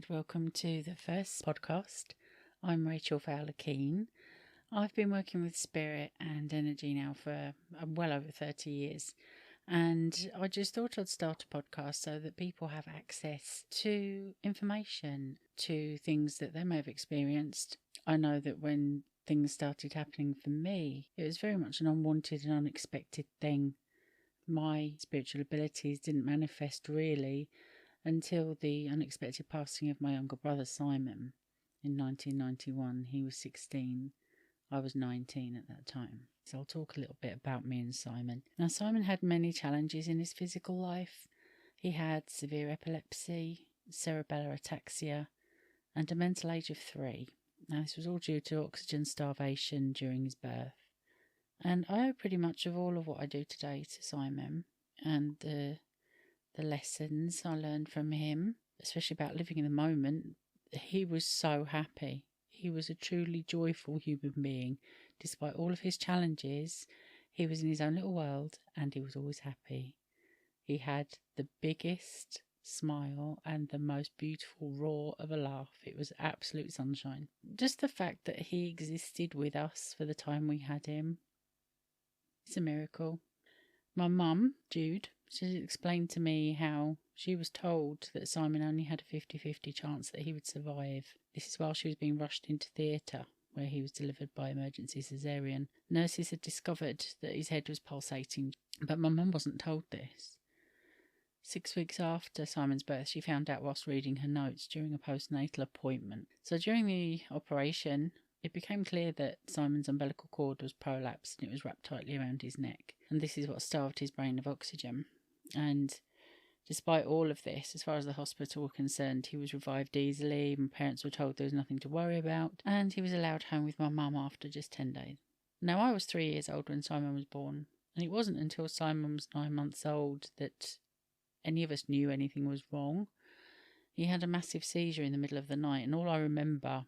and welcome to the first podcast. I'm RachelKeene. I've been working with spirit and energy now for well over 30 years, and I just thought I'd start a podcast so that people have access to information, to things that they may have experienced. I know that when things started happening for me, it was very much an unwanted and unexpected thing. My spiritual abilities didn't manifest really until the unexpected passing of my younger brother Simon in 1991. He was 16. I was 19 at that time. So I'll talk a little bit about me and Simon. Now, Simon had many challenges in his physical life. He had severe epilepsy, cerebellar ataxia, and a mental age of 3. Now, this was all due to oxygen starvation during his birth. And I owe pretty much of all of what I do today to Simon and the lessons I learned from him, especially about living in the moment. He was so happy. He was a truly joyful human being. Despite all of his challenges, he was in his own little world and he was always happy. He had the biggest smile and the most beautiful roar of a laugh. It was absolute sunshine. Just the fact that he existed with us for the time we had him, it's a miracle. My mum, Jude, she explained to me how she was told that Simon only had a 50-50 chance that he would survive. This is while she was being rushed into theatre, where he was delivered by emergency caesarean. Nurses had discovered that his head was pulsating, but my mum wasn't told this. 6 weeks after Simon's birth, she found out whilst reading her notes during a postnatal appointment. So during the operation, it became clear that Simon's umbilical cord was prolapsed and it was wrapped tightly around his neck. And this is what starved his brain of oxygen. And despite all of this, as far as the hospital were concerned, he was revived easily. My parents were told there was nothing to worry about. And he was allowed home with my mum after just 10 days. Now, I was 3 years old when Simon was born. And it wasn't until Simon was 9 months old that any of us knew anything was wrong. He had a massive seizure in the middle of the night. And all I remember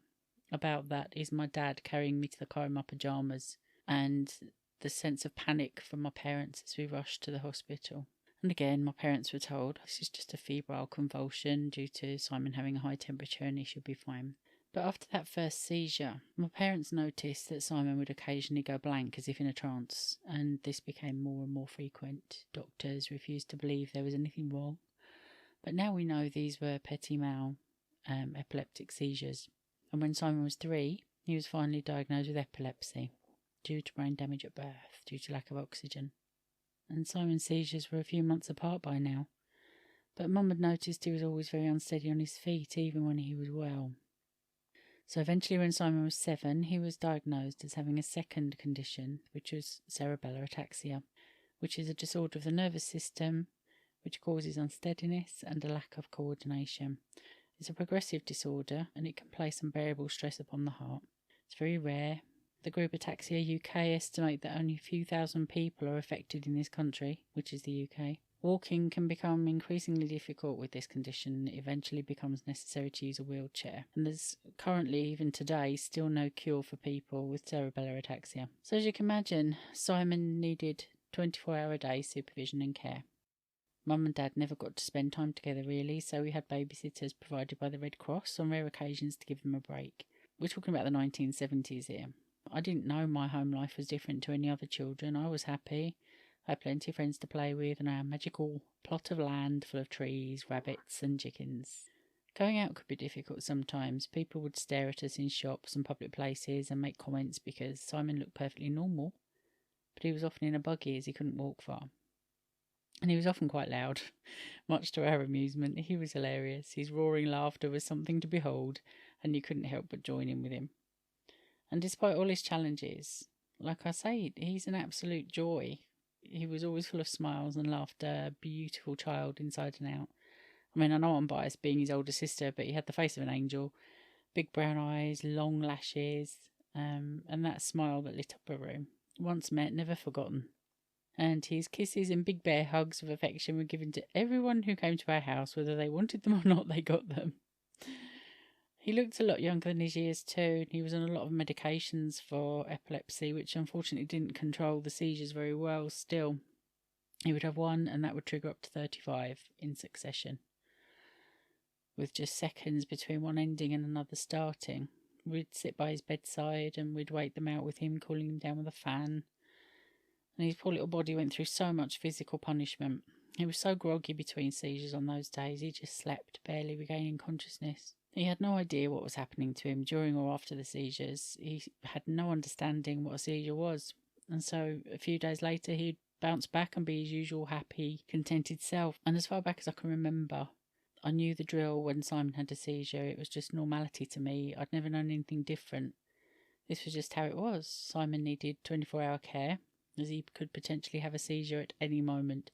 about that is my dad carrying me to the car in my pyjamas and the sense of panic from my parents as we rushed to the hospital. And again, my parents were told this is just a febrile convulsion due to Simon having a high temperature and he should be fine. But after that first seizure, my parents noticed that Simon would occasionally go blank as if in a trance, and this became more and more frequent. Doctors refused to believe there was anything wrong. But now we know these were petit mal epileptic seizures. And when Simon was 3, he was finally diagnosed with epilepsy due to brain damage at birth, due to lack of oxygen. And Simon's seizures were a few months apart by now. But Mum had noticed he was always very unsteady on his feet, even when he was well. So eventually when Simon was 7, he was diagnosed as having a second condition, which was cerebellar ataxia, which is a disorder of the nervous system, which causes unsteadiness and a lack of coordination. It's a progressive disorder and it can place unbearable stress upon the heart. It's very rare. The group Ataxia UK estimate that only a few thousand people are affected in this country, which is the UK. Walking can become increasingly difficult with this condition. It eventually becomes necessary to use a wheelchair. And there's currently, even today, still no cure for people with cerebellar ataxia. So as you can imagine, Simon needed 24-hour-a-day supervision and care. Mum and Dad never got to spend time together really, so we had babysitters provided by the Red Cross on rare occasions to give them a break. We're talking about the 1970s here. I didn't know my home life was different to any other children. I was happy. I had plenty of friends to play with and a magical plot of land full of trees, rabbits and chickens. Going out could be difficult sometimes. People would stare at us in shops and public places and make comments because Simon looked perfectly normal, but he was often in a buggy as he couldn't walk far. And he was often quite loud, much to our amusement. He was hilarious. His roaring laughter was something to behold, and you couldn't help but join in with him. And despite all his challenges, like I say, he's an absolute joy. He was always full of smiles and laughter, a beautiful child inside and out. I mean, I know I'm biased being his older sister, but he had the face of an angel, big brown eyes, long lashes, and that smile that lit up a room. Once met, never forgotten. And his kisses and big bear hugs of affection were given to everyone who came to our house, whether they wanted them or not, they got them. He looked a lot younger than his years too, and he was on a lot of medications for epilepsy, which unfortunately didn't control the seizures very well still. He would have one, and that would trigger up to 35 in succession. with just seconds between one ending and another starting. We'd sit by his bedside and we'd wait them out with him, cooling him down with a fan. And his poor little body went through so much physical punishment. He was so groggy between seizures on those days, he just slept, barely regaining consciousness. He had no idea what was happening to him during or after the seizures. He had no understanding what a seizure was. And so a few days later, he'd bounce back and be his usual happy, contented self. And as far back as I can remember, I knew the drill when Simon had a seizure. It was just normality to me. I'd never known anything different. This was just how it was. Simon needed 24-hour care, as he could potentially have a seizure at any moment.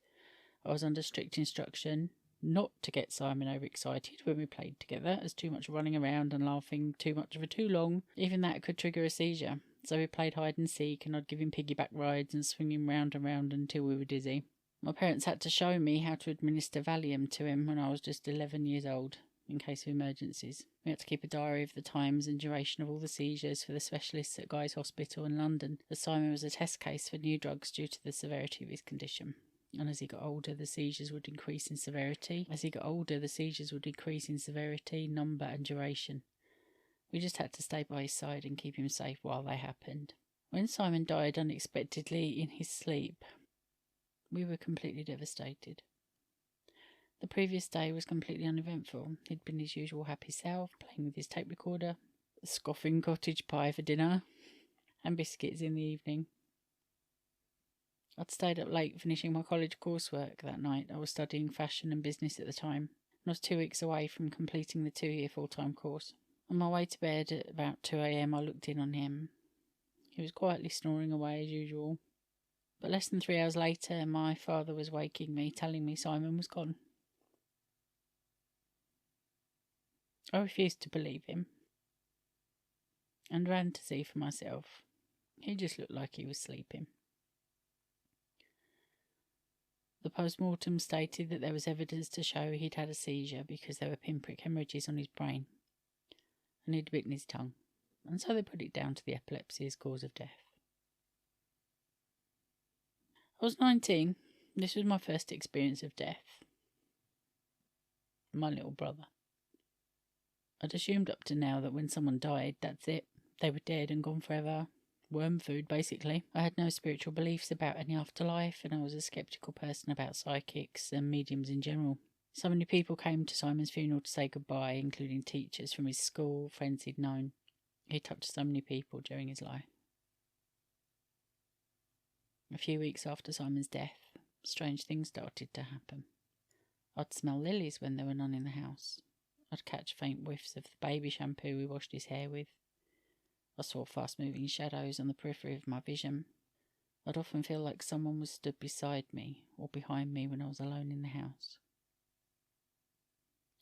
I was under strict instruction not to get Simon overexcited when we played together, as too much running around and laughing too much for too long, even that could trigger a seizure. So we played hide and seek, and I'd give him piggyback rides and swing him round and round until we were dizzy. My parents had to show me how to administer Valium to him when I was just 11 years old, in case of emergencies. We had to keep a diary of the times and duration of all the seizures for the specialists at Guy's Hospital in London, as Simon was a test case for new drugs due to the severity of his condition. And as he got older, the seizures would increase in severity. Number and duration. We just had to stay by his side and keep him safe while they happened. When Simon died unexpectedly in his sleep, we were completely devastated. The previous day was completely uneventful. He'd been his usual happy self, playing with his tape recorder, scoffing cottage pie for dinner, and biscuits in the evening. I'd stayed up late finishing my college coursework that night. I was studying fashion and business at the time, and I was 2 weeks away from completing the 2-year full-time course. On my way to bed at about 2 a.m, I looked in on him. He was quietly snoring away as usual. But less than 3 hours later, my father was waking me, telling me Simon was gone. I refused to believe him, and ran to see for myself. He just looked like he was sleeping. The post-mortem stated that there was evidence to show he'd had a seizure because there were pinprick hemorrhages on his brain, and he'd bitten his tongue, and so they put it down to the epilepsy as cause of death. I was 19. This was my first experience of death. My little brother. I'd assumed up to now that when someone died, that's it. They were dead and gone forever. Worm food, basically. I had no spiritual beliefs about any afterlife, and I was a sceptical person about psychics and mediums in general. So many people came to Simon's funeral to say goodbye, including teachers from his school, friends he'd known. He touched so many people during his life. A few weeks after Simon's death, strange things started to happen. I'd smell lilies when there were none in the house. I'd catch faint whiffs of the baby shampoo we washed his hair with. I saw fast-moving shadows on the periphery of my vision. I'd often feel like someone was stood beside me or behind me when I was alone in the house.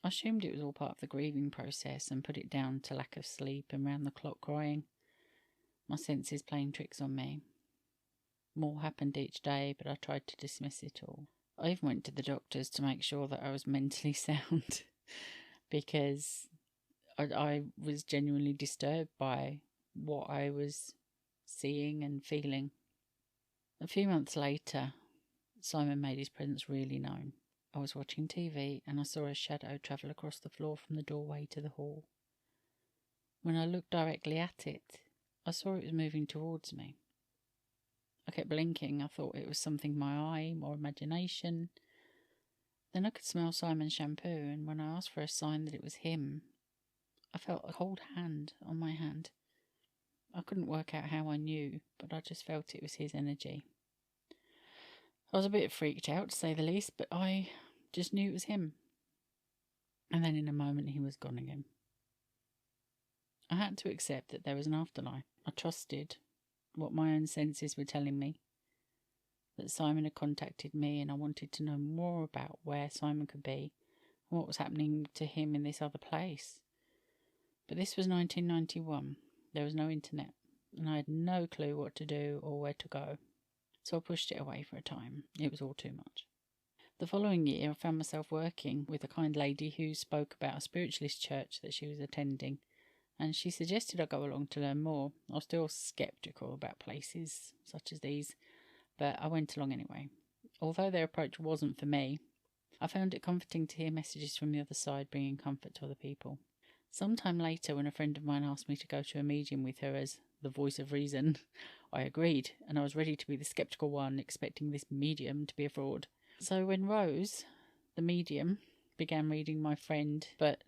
I assumed it was all part of the grieving process and put it down to lack of sleep and round-the-clock crying. My senses playing tricks on me. More happened each day, but I tried to dismiss it all. I even went to the doctors to make sure that I was mentally sound because I was genuinely disturbed by what I was seeing and feeling. A few months later, Simon made his presence really known. I was watching TV and I saw a shadow travel across the floor from the doorway to the hall. When I looked directly at it, I saw it was moving towards me. I kept blinking. I thought it was something in my eye or imagination. Then I could smell Simon's shampoo, and when I asked for a sign that it was him, I felt a cold hand on my hand. I couldn't work out how I knew, but I just felt it was his energy. I was a bit freaked out, to say the least, but I just knew it was him. And then in a moment he was gone again. I had to accept that there was an afterlife. I trusted what my own senses were telling me, that Simon had contacted me, and I wanted to know more about where Simon could be and what was happening to him in this other place. But this was 1991. There was no internet, and I had no clue what to do or where to go. So I pushed it away for a time. It was all too much. The following year, I found myself working with a kind lady who spoke about a spiritualist church that she was attending, and she suggested I go along to learn more. I was still sceptical about places such as these, but I went along anyway. Although their approach wasn't for me, I found it comforting to hear messages from the other side bringing comfort to other people. Sometime later, when a friend of mine asked me to go to a medium with her as the voice of reason, I agreed, and I was ready to be the sceptical one, expecting this medium to be a fraud. So when Rose, the medium, began reading my friend, but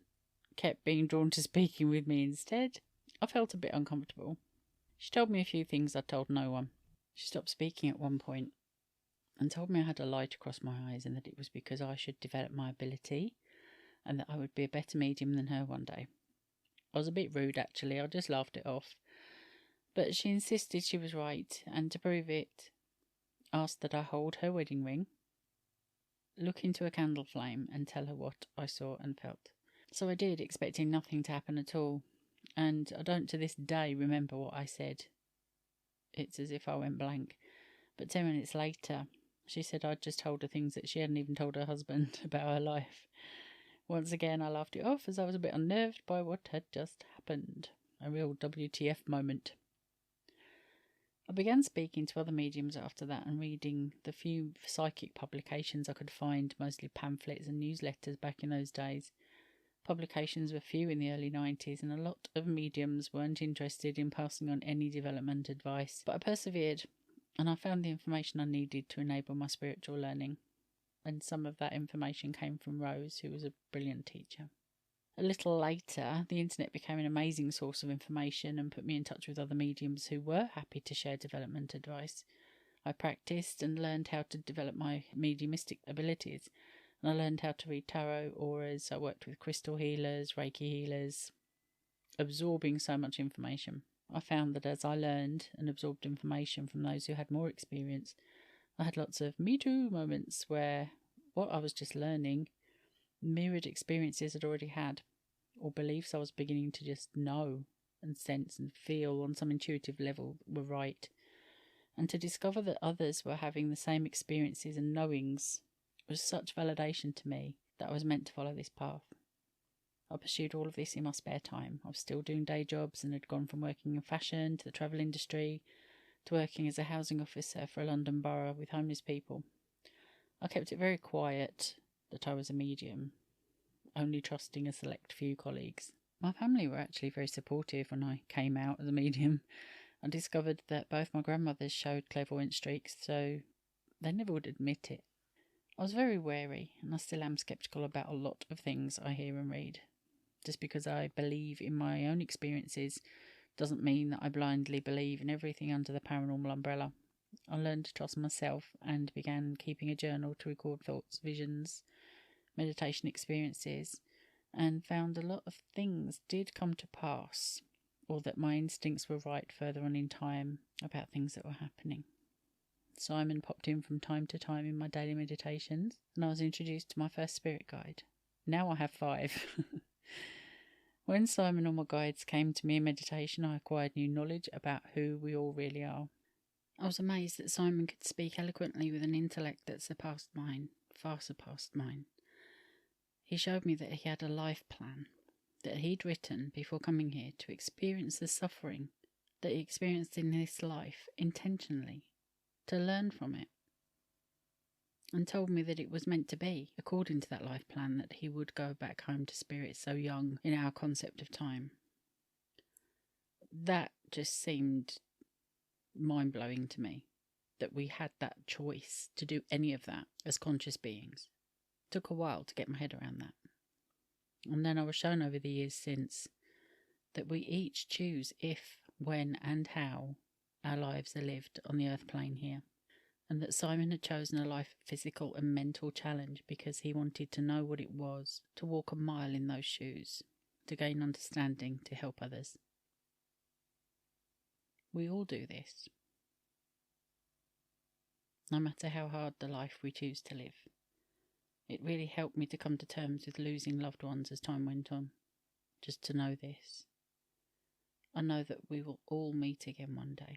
kept being drawn to speaking with me instead, I felt a bit uncomfortable. She told me a few things I'd told no one. She stopped speaking at one point and told me I had a light across my eyes and that it was because I should develop my ability and that I would be a better medium than her one day. I was a bit rude, actually. I just laughed it off. But she insisted she was right, and to prove it, asked that I hold her wedding ring, look into a candle flame, and tell her what I saw and felt. So I did, expecting nothing to happen at all, and I don't to this day remember what I said. It's as if I went blank. But 10 minutes later, she said I'd just told her things that she hadn't even told her husband about her life. Once again, I laughed it off as I was a bit unnerved by what had just happened. A real WTF moment. I began speaking to other mediums after that and reading the few psychic publications I could find, mostly pamphlets and newsletters back in those days. Publications were few in the early 90s and a lot of mediums weren't interested in passing on any development advice. But I persevered and I found the information I needed to enable my spiritual learning. And some of that information came from Rose, who was a brilliant teacher. A little later, the internet became an amazing source of information and put me in touch with other mediums who were happy to share development advice. I practiced and learned how to develop my mediumistic abilities, and I learned how to read tarot, auras. I worked with crystal healers, Reiki healers, absorbing so much information. I found that as I learned and absorbed information from those who had more experience, I had lots of me too moments where what I was just learning mirrored experiences I'd already had, or beliefs I was beginning to just know and sense and feel on some intuitive level were right. And to discover that others were having the same experiences and knowings was such validation to me that I was meant to follow this path. I pursued all of this in my spare time. I was still doing day jobs and had gone from working in fashion to the travel industry to working as a housing officer for a London borough with homeless people. I kept it very quiet that I was a medium, only trusting a select few colleagues. My family were actually very supportive when I came out as a medium. I discovered that both my grandmothers showed clairvoyant streaks, so they never would admit it. I was very wary, and I still am sceptical about a lot of things I hear and read. Just because I believe in my own experiences doesn't mean that I blindly believe in everything under the paranormal umbrella. I learned to trust myself and began keeping a journal to record thoughts, visions, meditation experiences, and found a lot of things did come to pass, or that my instincts were right further on in time about things that were happening. Simon popped in from time to time in my daily meditations, and I was introduced to my first spirit guide. Now I have 5. When Simon or my guides came to me in meditation, I acquired new knowledge about who we all really are. I was amazed that Simon could speak eloquently with an intellect that surpassed mine, far surpassed mine. He showed me that he had a life plan that he'd written before coming here to experience the suffering that he experienced in this life intentionally, to learn from it, and told me that it was meant to be, according to that life plan, that he would go back home to spirits so young in our concept of time. That just seemed mind-blowing to me, that we had that choice to do any of that as conscious beings. It took a while to get my head around that. And then I was shown over the years since that we each choose if, when and how our lives are lived on the earth plane here. And that Simon had chosen a life of physical and mental challenge because he wanted to know what it was to walk a mile in those shoes, to gain understanding, to help others. We all do this, no matter how hard the life we choose to live. It really helped me to come to terms with losing loved ones as time went on, just to know this. I know that we will all meet again one day.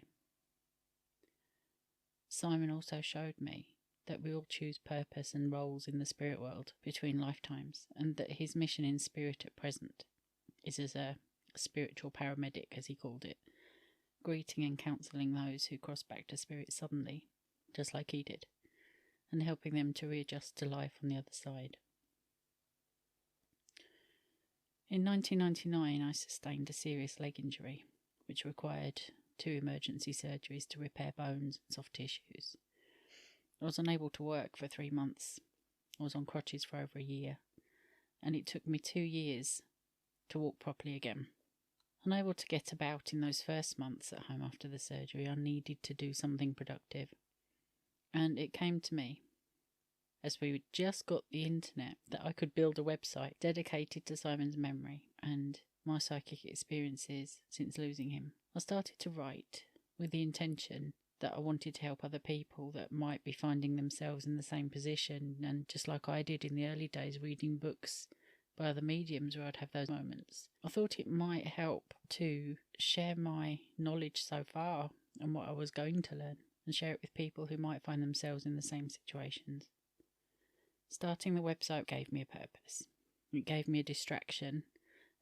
Simon also showed me that we all choose purpose and roles in the spirit world between lifetimes, and that his mission in spirit at present is as a spiritual paramedic, as he called it, greeting and counselling those who cross back to spirit suddenly, just like he did. and helping them to readjust to life on the other side. In 1999, I sustained a serious leg injury, which required 2 emergency surgeries to repair bones and soft tissues. I was unable to work for 3 months. I was on crutches for over a year, and it took me 2 years to walk properly again. Unable to get about in those first months at home after the surgery, I needed to do something productive. And it came to me, as we just got the internet, that I could build a website dedicated to Simon's memory and my psychic experiences since losing him. I started to write with the intention that I wanted to help other people that might be finding themselves in the same position, and just like I did in the early days, reading books by other mediums where I'd have those moments. I thought it might help to share my knowledge so far and what I was going to learn, and share it with people who might find themselves in the same situations. Starting the website gave me a purpose. It gave me a distraction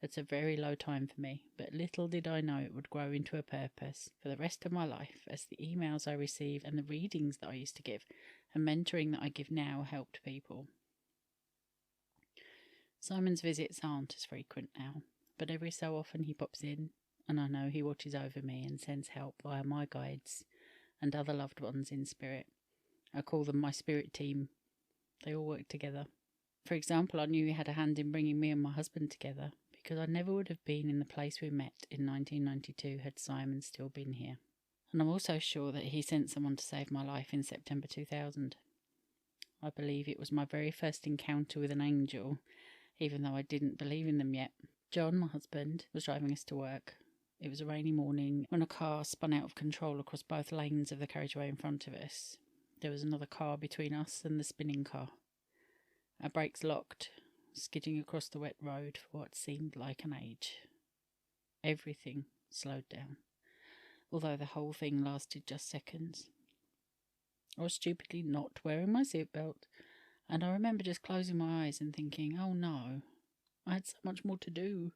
at a very low time for me, but little did I know it would grow into a purpose for the rest of my life, as the emails I received and the readings that I used to give and mentoring that I give now helped people. Simon's visits aren't as frequent now, but every so often he pops in, and I know he watches over me and sends help via my guides and other loved ones in spirit. I call them my spirit team. They all work together. For example, I knew he had a hand in bringing me and my husband together, because I never would have been in the place we met in 1992 had Simon still been here. And I'm also sure that he sent someone to save my life in September 2000. I believe it was my very first encounter with an angel, even though I didn't believe in them yet. John, my husband, was driving us to work. It was a rainy morning when a car spun out of control across both lanes of the carriageway in front of us. There was another car between us and the spinning car. Our brakes locked, skidding across the wet road for what seemed like an age. Everything slowed down, although the whole thing lasted just seconds. I was stupidly not wearing my seatbelt, and I remember just closing my eyes and thinking, oh no, I had so much more to do.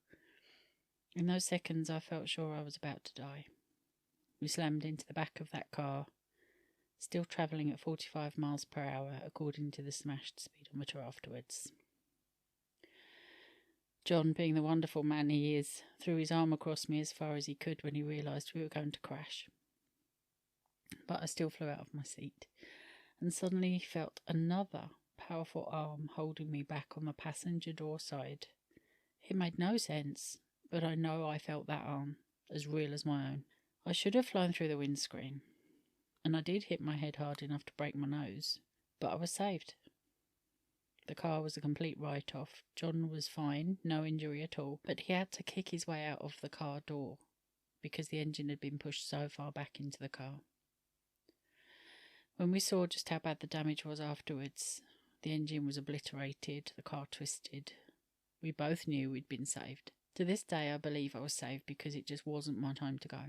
In those seconds I felt sure I was about to die. We slammed into the back of that car, still travelling at 45 miles per hour according to the smashed speedometer afterwards. John, being the wonderful man he is, threw his arm across me as far as he could when he realised we were going to crash. But I still flew out of my seat, and suddenly felt another powerful arm holding me back on the passenger door side. It made no sense, but I know I felt that arm, as real as my own. I should have flown through the windscreen, and I did hit my head hard enough to break my nose, but I was saved. The car was a complete write-off. John was fine, no injury at all, but he had to kick his way out of the car door because the engine had been pushed so far back into the car. When we saw just how bad the damage was afterwards, the engine was obliterated, the car twisted. We both knew we'd been saved. To this day, I believe I was saved because it just wasn't my time to go.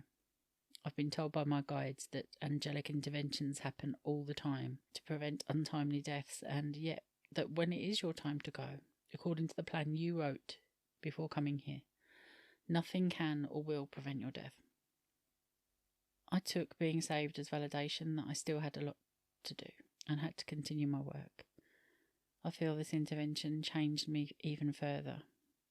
I've been told by my guides that angelic interventions happen all the time to prevent untimely deaths, and yet that when it is your time to go, according to the plan you wrote before coming here, nothing can or will prevent your death. I took being saved as validation that I still had a lot to do and had to continue my work. I feel this intervention changed me even further.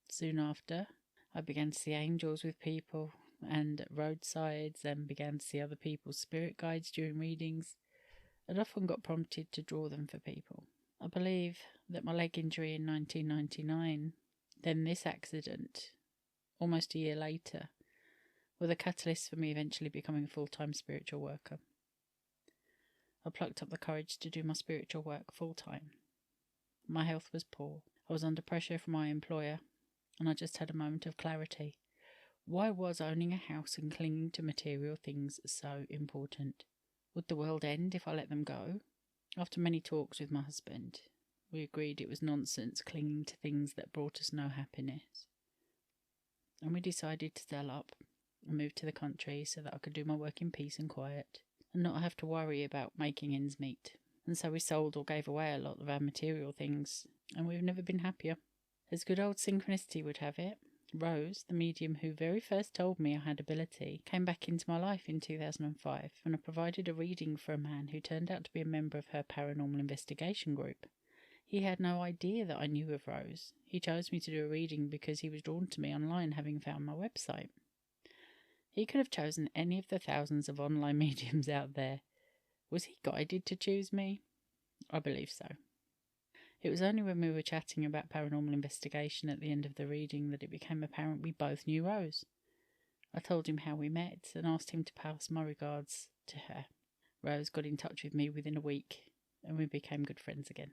Soon after, I began to see angels with people and at roadsides, and began to see other people's spirit guides during readings, and often got prompted to draw them for people. I believe that my leg injury in 1999, then this accident, almost a year later, were the catalyst for me eventually becoming a full-time spiritual worker. I plucked up the courage to do my spiritual work full-time. My health was poor. I was under pressure from my employer, and I just had a moment of clarity. Why was owning a house and clinging to material things so important? Would the world end if I let them go? After many talks with my husband, we agreed it was nonsense clinging to things that brought us no happiness. And we decided to sell up and move to the country so that I could do my work in peace and quiet and not have to worry about making ends meet. And so we sold or gave away a lot of our material things, and we've never been happier. As good old synchronicity would have it, Rose, the medium who very first told me I had ability, came back into my life in 2005 when I provided a reading for a man who turned out to be a member of her paranormal investigation group. He had no idea that I knew of Rose. He chose me to do a reading because he was drawn to me online, having found my website. He could have chosen any of the thousands of online mediums out there. Was he guided to choose me? I believe so. It was only when we were chatting about paranormal investigation at the end of the reading that it became apparent we both knew Rose. I told him how we met and asked him to pass my regards to her. Rose got in touch with me within a week and we became good friends again.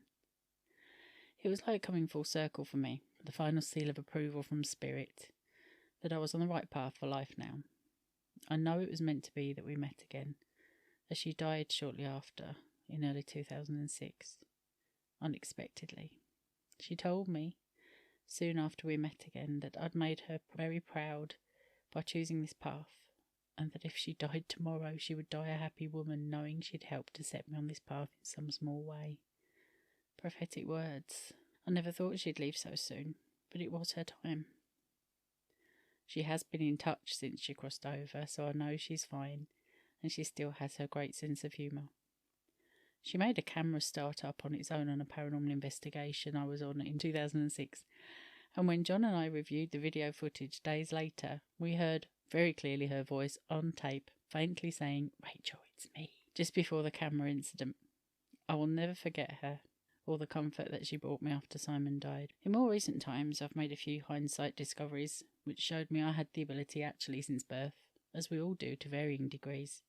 It was like coming full circle for me, the final seal of approval from Spirit, that I was on the right path for life now. I know it was meant to be that we met again, as she died shortly after, in early 2006. Unexpectedly. She told me, soon after we met again, that I'd made her very proud by choosing this path, and that if she died tomorrow she would die a happy woman, knowing she'd helped to set me on this path in some small way. Prophetic words. I never thought she'd leave so soon, but it was her time. She has been in touch since she crossed over, so I know she's fine, and she still has her great sense of humour. She made a camera start-up on its own on a paranormal investigation I was on in 2006, and when John and I reviewed the video footage days later, we heard very clearly her voice on tape, faintly saying, "Rachel, it's me," just before the camera incident. I will never forget her, or the comfort that she brought me after Simon died. In more recent times, I've made a few hindsight discoveries, which showed me I had the ability actually since birth, as we all do to varying degrees.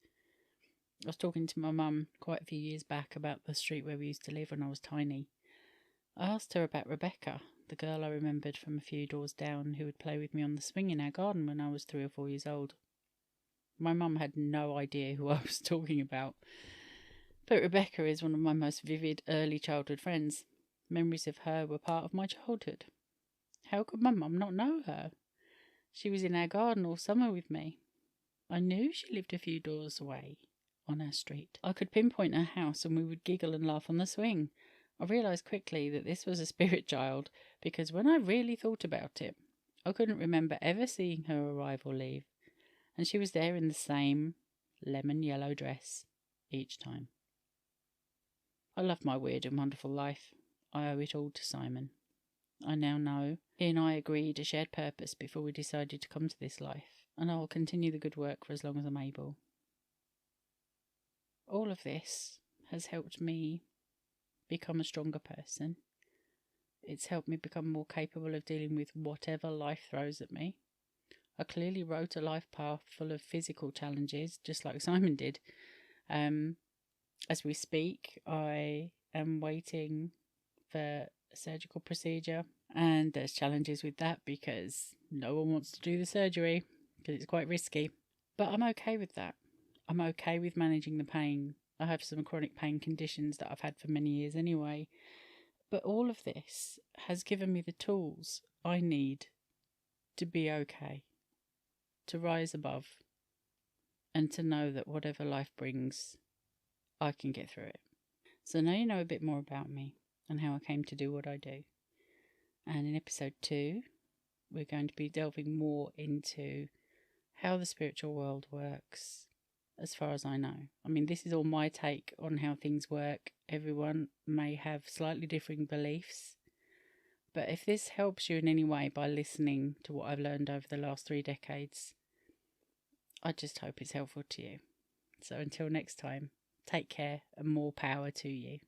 I was talking to my mum quite a few years back about the street where we used to live when I was tiny. I asked her about Rebecca, the girl I remembered from a few doors down who would play with me on the swing in our garden when I was 3 or 4 years old. My mum had no idea who I was talking about, but Rebecca is one of my most vivid early childhood friends. Memories of her were part of my childhood. How could my mum not know her? She was in our garden all summer with me. I knew she lived a few doors away on our street. I could pinpoint her house and we would giggle and laugh on the swing. I realised quickly that this was a spirit child, because when I really thought about it, I couldn't remember ever seeing her arrive or leave, and she was there in the same lemon yellow dress each time. I love my weird and wonderful life. I owe it all to Simon. I now know he and I agreed a shared purpose before we decided to come to this life, and I will continue the good work for as long as I'm able. All of this has helped me become a stronger person. It's helped me become more capable of dealing with whatever life throws at me. I clearly wrote a life path full of physical challenges, just like Simon did. As we speak, I am waiting for a surgical procedure, and there's challenges with that because no one wants to do the surgery because it's quite risky. But I'm okay with that. I'm okay with managing the pain. I have some chronic pain conditions that I've had for many years anyway. But all of this has given me the tools I need to be okay, to rise above, and to know that whatever life brings, I can get through it. So now you know a bit more about me and how I came to do what I do. And in episode 2, we're going to be delving more into how the spiritual world works, as far as I know. I mean, this is all my take on how things work. Everyone may have slightly differing beliefs, but if this helps you in any way by listening to what I've learned over the last 3 decades, I just hope it's helpful to you. So until next time, take care and more power to you.